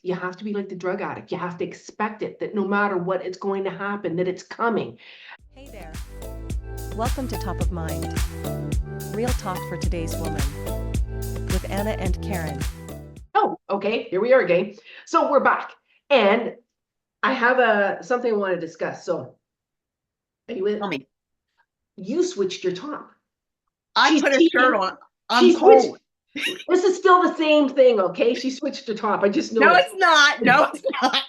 you have to be like the drug addict. You have to expect it, that no matter what, it's going to happen, that it's coming. Hey there. Welcome to Top of Mind. Real talk for today's woman. With Anna and Karen. Oh, okay, here we are again. So we're back. And I have something I want to discuss. So are you with? Tell me. You switched your top. I put a shirt on. I'm She switched. cold. This is still the same thing, okay? She switched her top. I just No, noticed. it's not. No, it's not.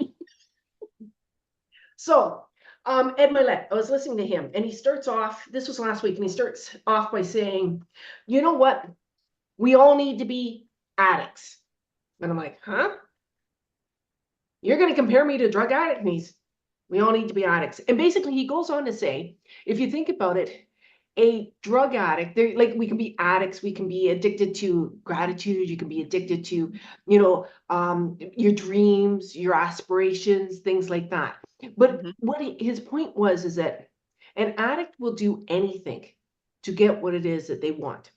So, Ed Milet, I was listening to him, and he starts off, this was last week, and he starts off by saying, you know what? We all need to be addicts. And I'm like, huh? You're going to compare me to a drug addict? And we all need to be addicts. And basically, he goes on to say, if you think about it, a drug addict, they're like, we can be addicts, we can be addicted to gratitude, you can be addicted to, your dreams, your aspirations, things like that. But what his point was is that an addict will do anything to get what it is that they want.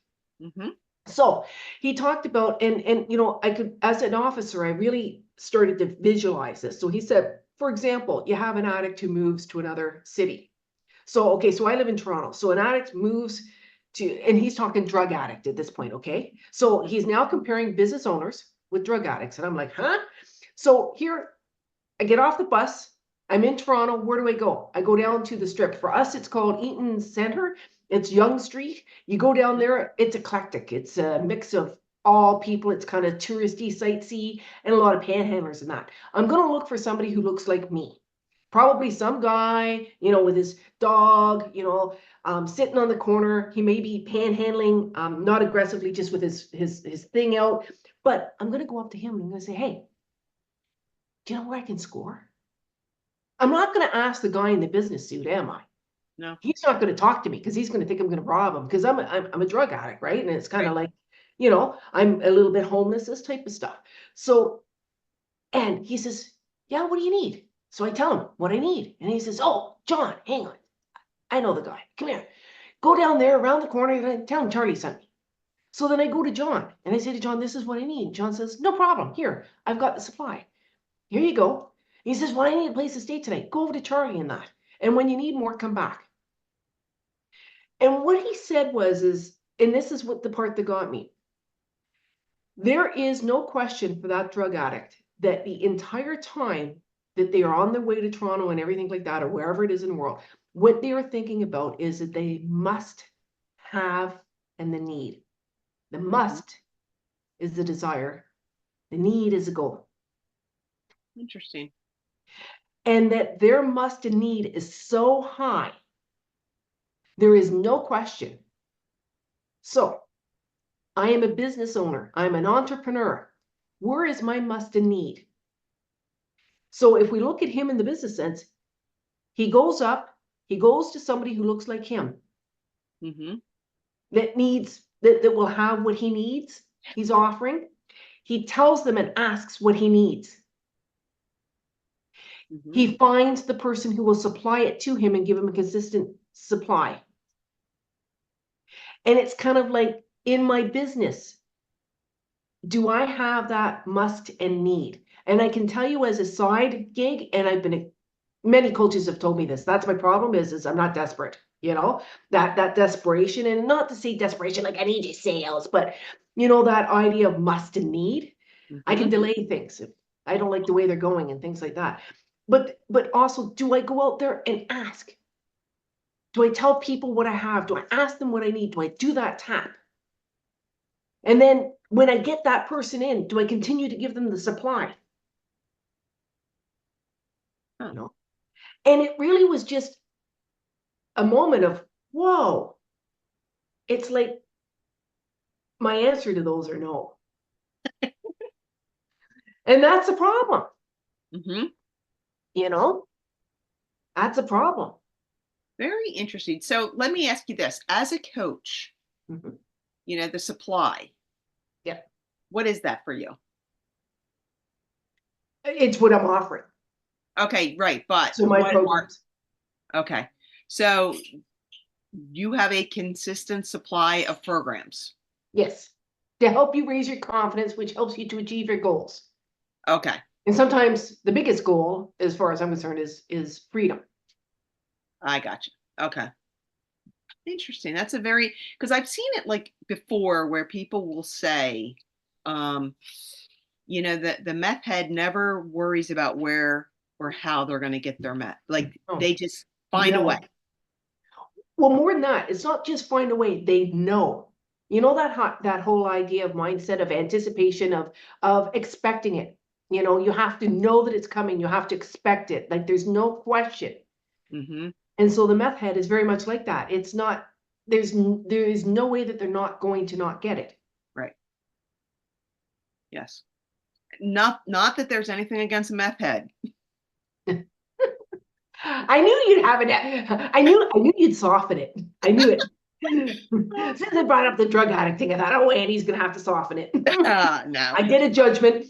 So he talked about, and I could, as an officer, I really started to visualize this. So he said, for example, you have an addict who moves to another city. So, okay, so I live in Toronto. So an addict moves to, and he's talking drug addict at this point, okay? So he's now comparing business owners with drug addicts. And I'm like, huh? So here, I get off the bus. I'm in Toronto. Where do I go? I go down to the Strip. For us, it's called Eaton Centre. It's Yonge Street. You go down there, it's eclectic. It's a mix of all people. It's kind of touristy, sightsee, and a lot of panhandlers and that. I'm going to look for somebody who looks like me. Probably some guy, with his dog, sitting on the corner. He may be panhandling, not aggressively, just with his thing out. But I'm going to go up to him and I'm going to say, hey, do you know where I can score? I'm not going to ask the guy in the business suit, am I? No. He's not going to talk to me because he's going to think I'm going to rob him because I'm a drug addict, right? And it's kind of like, I'm a little bit homeless, this type of stuff. So, and he says, yeah, what do you need? So I tell him what I need. And he says, oh, John, hang on. I know the guy. Come here. Go down there around the corner and tell him Charlie sent me. So then I go to John and I say to John, this is what I need. John says, no problem. Here, I've got the supply. Here you go. He says, well, I need a place to stay tonight. Go over to Charlie and that. And when you need more, come back. And what he said and this is what the part that got me. There is no question for that drug addict that the entire time that they are on their way to Toronto and everything like that, or wherever it is in the world, what they are thinking about is that they must have and the need. The must is the desire. The need is a goal. Interesting. And that their must and need is so high. There is no question. So I am a business owner. I'm an entrepreneur. Where is my must and need? So if we look at him in the business sense, he goes to somebody who looks like him. That will have what he needs, he's offering. He tells them and asks what he needs. He finds the person who will supply it to him and give him a consistent supply. And it's kind of like in my business, do I have that must and need? And I can tell you as a side gig, and many coaches have told me this, that's my problem is I'm not desperate, that desperation, and not to say desperation like I need your sales, but that idea of must and need. I can delay things if I don't like the way they're going and things like that. But also, do I go out there and ask? Do I tell people what I have? Do I ask them what I need? Do I do that tap? And then when I get that person in, do I continue to give them the supply? And it really was just a moment of, whoa. It's like my answer to those are no. And that's a problem. That's a problem. Very interesting. So let me ask you this. As a coach, the supply. Yeah. What is that for you? It's what I'm offering. Okay, right. But so my programs. Okay. So you have a consistent supply of programs. Yes. To help you raise your confidence, which helps you to achieve your goals. Okay. And sometimes the biggest goal, as far as I'm concerned, is freedom. I got you. Okay. Interesting. That's a very, because I've seen it like before where people will say, um, that the meth head never worries about where or how they're going to get their meth. Like Oh, they just find a way. no. Well, more than that, it's not just find a way, they know. You know that whole idea of mindset of anticipation of expecting it. You have to know that it's coming, you have to expect it. Like there's no question. Mm-hmm. And so the meth head is very much like that. It's not, there is no way that they're not going to not get it. Right. Yes. Not that there's anything against a meth head. I knew you'd have it. I knew you'd soften it. I knew it. Since I brought up the drug addict thing, I thought, oh, Andy's gonna have to soften it. No. I did a judgment.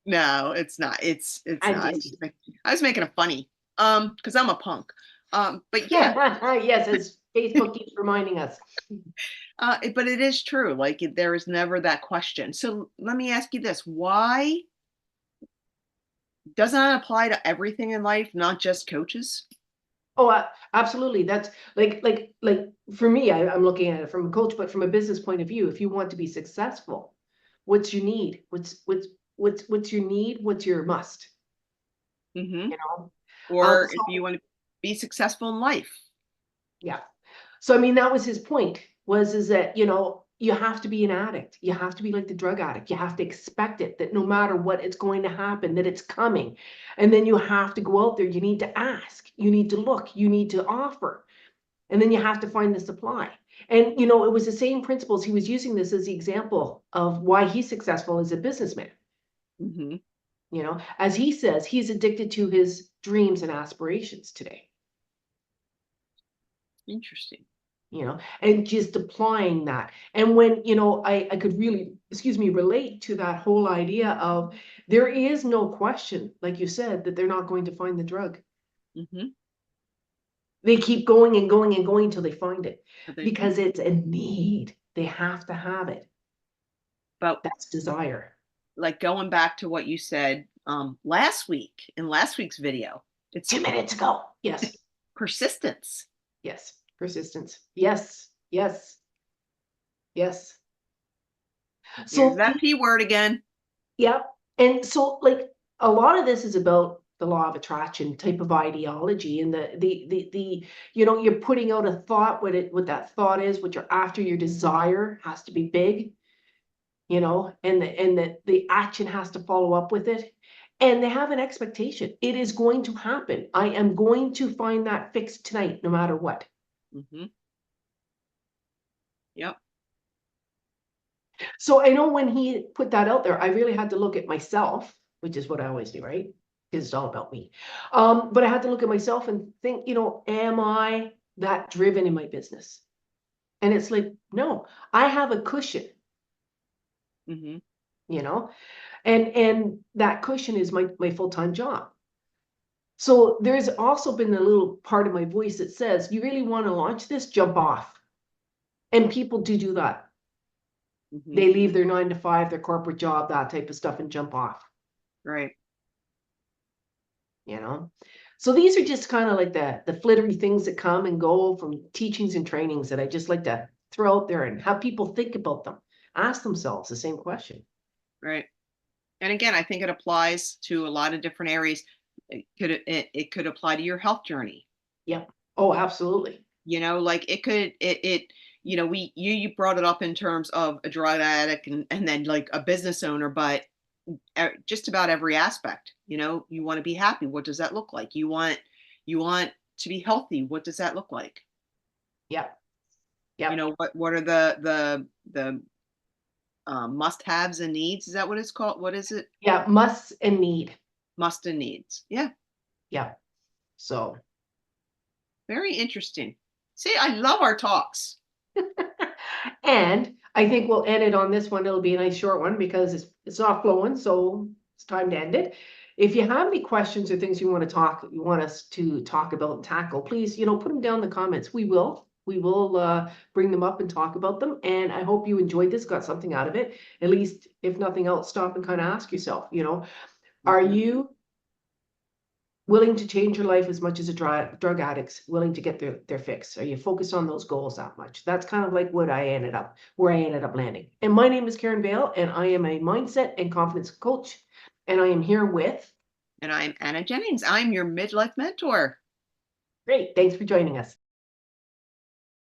No, it's not. It's I not. did. I was making it funny. Because I'm a punk. But yeah, Yes, as Facebook keeps reminding us. but it is true. Like there is never that question. So let me ask you this: why doesn't that apply to everything in life, not just coaches? Oh, absolutely. That's like for me, I'm looking at it from a coach, but from a business point of view, if you want to be successful, what's your need? What's your need? What's your must? Mm-hmm. You know? Or So, if you want to be successful in life. yeah. So I mean, that was his point, is that, you have to be an addict. You have to be like the drug addict. You have to expect it, that no matter what, it's going to happen, that it's coming. And then you have to go out there. You need to ask, you need to look, you need to offer. And then you have to find the supply. And, it was the same principles. He was using this as the example of why he's successful as a businessman. Mm-hmm. As he says, he's addicted to his dreams and aspirations today. Interesting. And just applying that. And when, I could really, relate to that whole idea of there is no question, like you said, that they're not going to find the drug. Mm-hmm. They keep going and going and going till they find it Do. because it's a need. They have to have it. But That's desire. like going back to what you said last week in last week's video, it's 2 minutes ago. Yes. persistence. Yes. Persistence. Yes. Yes. Yes. Here's So that P word again. yeah. And so like a lot of this is about the law of attraction type of ideology and the you're putting out a thought, what that thought is, what you're after, your desire has to be big, and the action has to follow up with it. And they have an expectation. It is going to happen. I am going to find that fix tonight, no matter what. Mm-hmm. Yep. So I know when he put that out there, I really had to look at myself, which is what I always do, right? Because it's all about me. But I had to look at myself and think, am I that driven in my business? And it's like, no, I have a cushion, Mm-hmm. and that cushion is my full-time job. So there's also been a little part of my voice that says, you really want to launch this, jump off. And people do that. Mm-hmm. They leave their 9 to 5, their corporate job, that type of stuff, and jump off. Right. So these are just kind of like the flittery things that come and go from teachings and trainings that I just like to throw out there and have people think about them, ask themselves the same question. Right. And again, I think it applies to a lot of different areas. It could apply to your health journey. Yep. Oh, absolutely. Like it could you brought it up in terms of a drug addict and then like a business owner, but just about every aspect. You want to be happy. What does that look like? You want to be healthy. What does that look like? Yep. Yep. What are the must-haves and needs? Is that what it's called? What is it? Yeah, musts and need. Must and needs. Yeah. Yeah. So Very interesting. See, I love our talks. and I think we'll end it on this one. It'll be a nice short one because it's not flowing, so it's time to end it. If you have any questions or things you want us to talk about and tackle, please, put them down in the comments. We will bring them up and talk about them. And I hope you enjoyed this, got something out of it. At least, if nothing else, stop and kind of ask yourself, Are Mhm. you willing to change your life as much as a drug addict's willing to get their fix? Are you focused on those goals that much? That's kind of like where I ended up landing. And my name is Karen Bale, and I am a mindset and confidence coach. And I am here with, And I'm Anna Jennings. I'm your midlife mentor. great, thanks for joining us.